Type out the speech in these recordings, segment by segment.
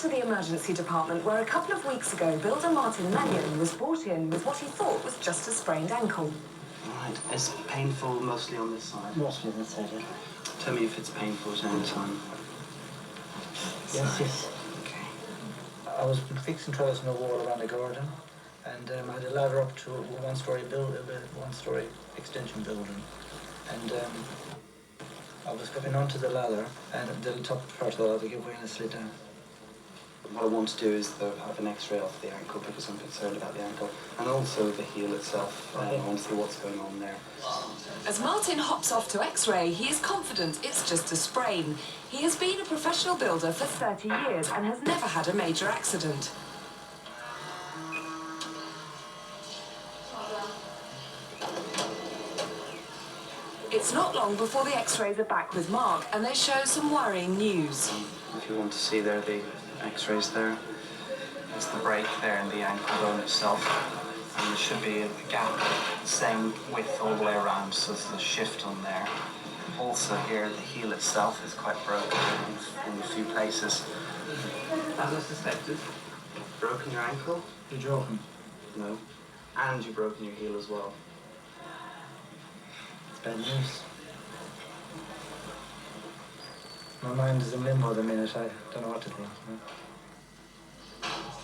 to the emergency department, where a couple of weeks ago, builder Marty Mannion was brought in with what he thought was just a sprained ankle. Right. It's painful mostly on this side. Mostly on this side, yeah. Tell me if it's painful at any time. Yes, yes. Okay. I was fixing trellis in a wall around the garden, and I had a ladder up to a one-story extension building, and I was getting onto the ladder, and the top part of the ladder gave way and I slid down. What I want to do is have an X-ray of the ankle because I'm concerned about the ankle, and also the heel itself. I want to see what's going on there. As Martin hops off to X-ray, he is confident it's just a sprain. He has been a professional builder for 30 years and has never had a major accident. It's not long before the X-rays are back with Mark, and they show some worrying news. If you want to see there, the X-rays there. There's the break there in the ankle bone itself. And there should be a gap, the same width all the way around, so there's a shift on there. Also here, the heel itself is quite broken in a few places. As I suspected, broken your ankle? You're joking? No. And you've broken your heel as well. It's bad news. My mind is in limbo at the minute. I don't know what to think.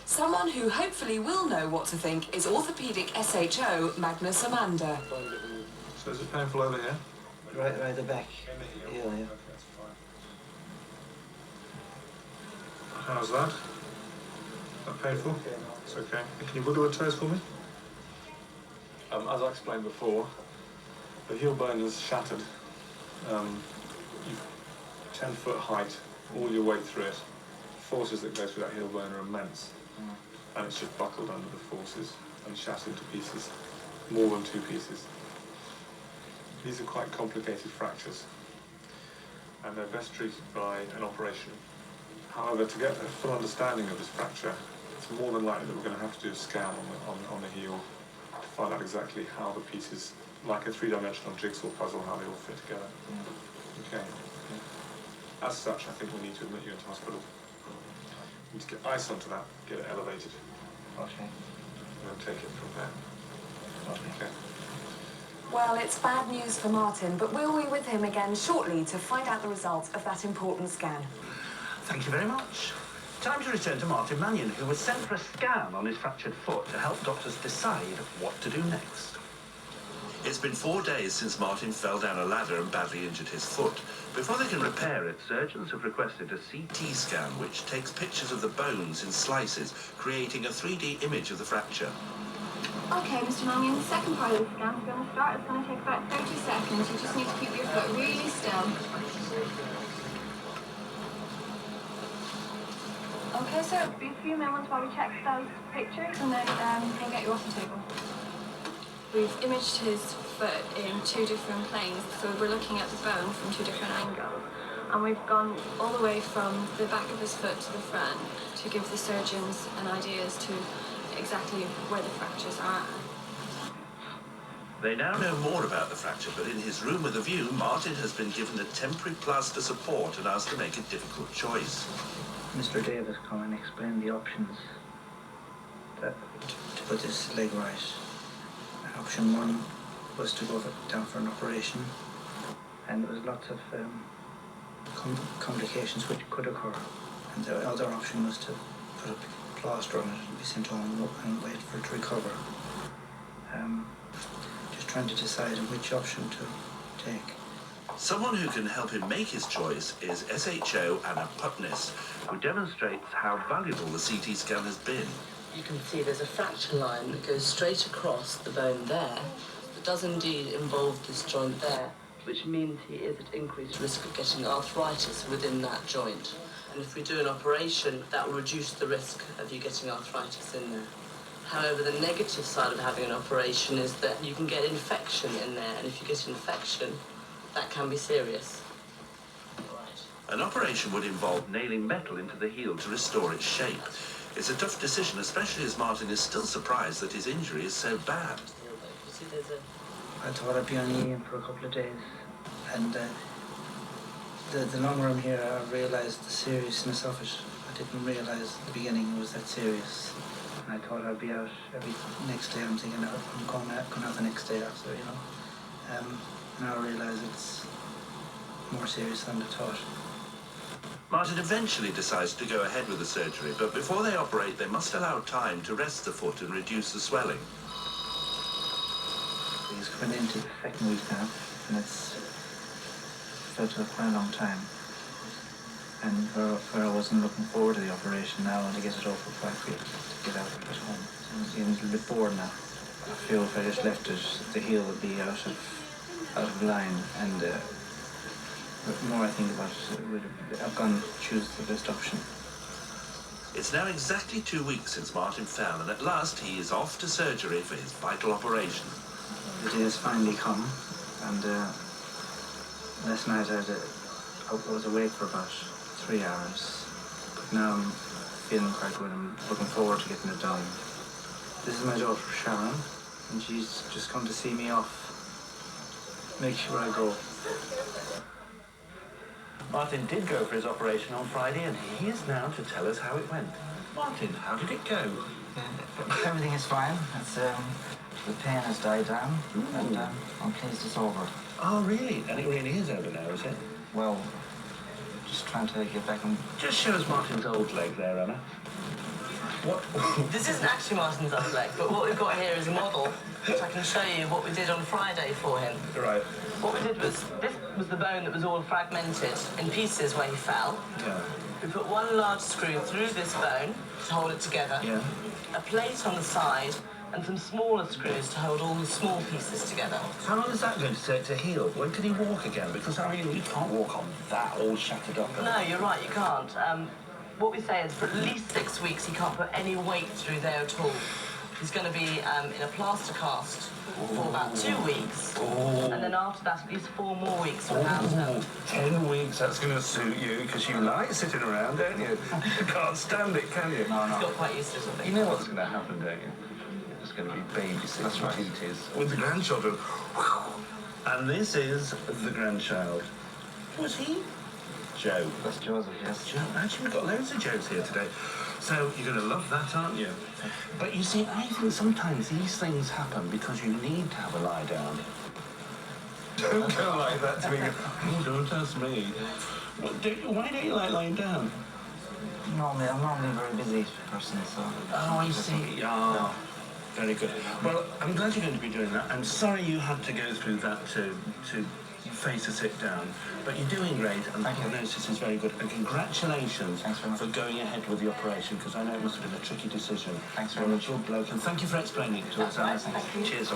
Someone who hopefully will know what to think is orthopaedic SHO Magnus Amanda. So is it painful over here? Right at the back. Yeah. How's that? Is that painful? It's okay. Can you wiggle the toes for me? As I explained before, the heel bone is shattered. 10-foot height, all your weight through it. The forces that go through that heel bone are immense. And it's just buckled under the forces and shattered to pieces, more than 2 pieces. These are quite complicated fractures, and they're best treated by an operation. However, to get a full understanding of this fracture, it's more than likely that we're going to have to do a scan on the heel to find out exactly how the pieces, like a 3-dimensional jigsaw puzzle, how they all fit together. Okay. As such, I think we need to admit you into hospital. We need to get ice onto that, get it elevated. Okay. And then take it from there. Okay. Well, it's bad news for Martin, but we'll be with him again shortly to find out the results of that important scan. Thank you very much. Time to return to Marty Mannion, who was sent for a scan on his fractured foot to help doctors decide what to do next. It's been 4 days since Martin fell down a ladder and badly injured his foot. Before they can repair it, surgeons have requested a CT scan, which takes pictures of the bones in slices, creating a 3D image of the fracture. Okay, Mr. Mannion, the second part of the scan is going to start. It's going to take about 30 seconds. You just need to keep your foot really still. Okay, so it'll be a few moments while we check those pictures, and then we can get you off the table. We've imaged his foot in 2 different planes, so we're looking at the bone from 2 different angles. And we've gone all the way from the back of his foot to the front to give the surgeons an idea as to exactly where the fractures are. They now know more about the fracture, but in his room with a view, Martin has been given a temporary plaster support and asked to make a difficult choice. Mr. Davis come and explain the options to put this leg right. Option 1 was to go down for an operation, and there was lots of complications which could occur. And the other option was to put a plaster on it and be sent home and wait for it to recover. Just trying to decide on which option to take. Someone who can help him make his choice is SHO Anna Putness, who demonstrates how valuable the CT scan has been. You can see there's a fracture line that goes straight across the bone there that does indeed involve this joint there, which means he is at increased risk of getting arthritis within that joint. And if we do an operation, that will reduce the risk of you getting arthritis in there. However, the negative side of having an operation is that you can get infection in there, and if you get infection, that can be serious. An operation would involve nailing metal into the heel to restore its shape. It's a tough decision, especially as Martin is still surprised that his injury is so bad. I thought I'd be on EM for a couple of days, and the longer I'm here, I realised the seriousness of it. I didn't realise at the beginning it was that serious. And I thought I'd be out every next day. I'm thinking I'm going out the next day after, you know. Now I realise it's more serious than I thought. Martin eventually decides to go ahead with the surgery, but before they operate, they must allow time to rest the foot and reduce the swelling. He's coming into the second week now, and it's felt like quite a long time. And where I wasn't looking forward to the operation, now I want to get it over quite quick to get out at home. I'm getting a little bit bored now. I feel if I just left it, the heel would be out of line, and the more I think about it, I've gone to choose the best option. It's now exactly 2 weeks since Martin fell, and at last he is off to surgery for his vital operation. The day has finally come, and last night I was awake for about 3 hours, but now I'm feeling quite good. I'm looking forward to getting it done. This is my daughter Sharon, and she's just come to see me off, make sure I go. Martin did go for his operation on Friday, and he is now to tell us how it went. Martin, how did it go? Everything is fine. It's, the pain has died down, and I'm pleased it's over. Oh, really? And it really is over now, is it? Well, just trying to get back and... Just show us Martin's old leg there, Anna. What? This isn't actually Martin's old leg, but what we've got here is a model, which I can show you what we did on Friday for him. Right. What we did was, this was the bone that was all fragmented in pieces where he fell. Yeah. We put one large screw through this bone to hold it together, Yeah. a plate on the side, and some smaller screws to hold all the small pieces together. How long is that going to take to heal? When can he walk again? Because, I mean, you can't walk on that all shattered up. No, you're right, you can't. What we say is for at least 6 weeks he can't put any weight through there at all. He's going to be in a plaster cast for about 2 weeks. And then after that, at least 4 more weeks without him. 10 weeks, that's going to suit you, because you like sitting around, don't you? You can't stand it, can you? No. He's got quite used to it, I think. You know what's going to happen, don't you? It's going to be babysitting That's right. duties with the grandchildren. And this is the grandchild. Who's he? Joe. That's Joseph, yes. Joe. Actually, we've got loads of Joes here today. So you're going to love that, aren't you? But you see, I think sometimes these things happen because you need to have a lie down. Don't go like that to me. Oh, don't ask me. Why don't you like lying down? I'm normally a very busy person, so... Oh, I see. Oh, very good. Well, I'm glad you're going to be doing that. I'm sorry you had to go through that to face a sit down, but you're doing great, and the prognosis is very good. And congratulations for going ahead with the operation, because I know it must have been a tricky decision. Thanks very much. You're a good bloke, and thank you for explaining it to us. That's right. Thank you. Cheers.